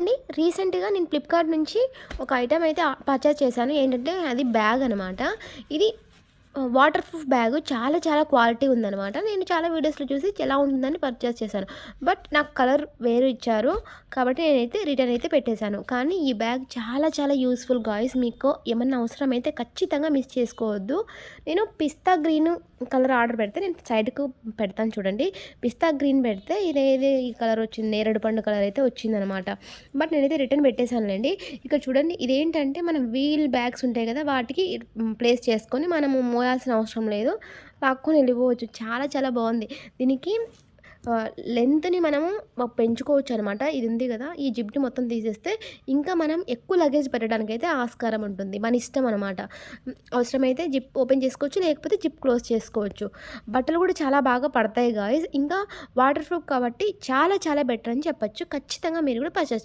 చూడండి, రీసెంట్‌గా నేను ఫ్లిప్‌కార్ట్ నుంచి ఒక ఐటెమ్ అయితే పర్చేస్ చేశాను. ఏంటంటే అది బ్యాగ్ అనమాట. ఇది వాటర్ ప్రూఫ్ బ్యాగు చాలా చాలా క్వాలిటీ ఉందనమాట. నేను చాలా వీడియోస్‌లో చూసి ఎలా ఉంటుందని పర్చేస్ చేశాను. బట్ నాకు కలర్ వేరు ఇచ్చారు. కాబట్టి నేనైతే రిటర్న్ అయితే పెట్టేశాను. కానీ ఈ బ్యాగ్ చాలా చాలా యూజ్‌ఫుల్ గాయ్స్. మీకు ఏమన్నా అవసరమైతే ఖచ్చితంగా మిస్ చేసుకోవద్దు. నేను పిస్తా గ్రీన్ కలర్ ఆర్డర్ పెడితే నేను సైడ్‌కు పెడతాను చూడండి. పిస్తా గ్రీన్ పెడితే ఇదేది ఈ కలర్ వచ్చింది, నేరేడు పండు కలర్ అయితే వచ్చిందనమాట. బట్ నేనైతే రిటర్న్ పెట్టేశానులెండి. ఇక్కడ చూడండి, ఇదేంటంటే మనం వీల్ బ్యాగ్స్ ఉంటాయి కదా! వాటికి ప్లేస్ చేసుకొని మనము మోయాల్సిన అవసరం లేదు. లాక్కొని వెళ్ళిపోవచ్చు. చాలా చాలా బాగుంది. దీనికి లెంత్‌ని మనము పెంచుకోవచ్చనమాట. ఇది ఉంది గదా! ఈ జిప్‌ని మొత్తం తీసేస్తే ఇంకా మనం ఎక్కువ లగేజ్ పెట్టడానికైతే ఆస్కారం ఉంటుంది. మన ఇష్టం అనమాట. అవసరమైతే జిప్ ఓపెన్ చేసుకోవచ్చు. లేకపోతే జిప్ క్లోజ్ చేసుకోవచ్చు. బట్టలు గూడా చాలా బాగా పడతాయి గాయ్స్. ఇంకా వాటర్ ప్రూఫ్ కాబట్టి చాలా చాలా బెటర్ అని చెప్పొచ్చు. ఖచ్చితంగా మీరు గూడా పర్చేస్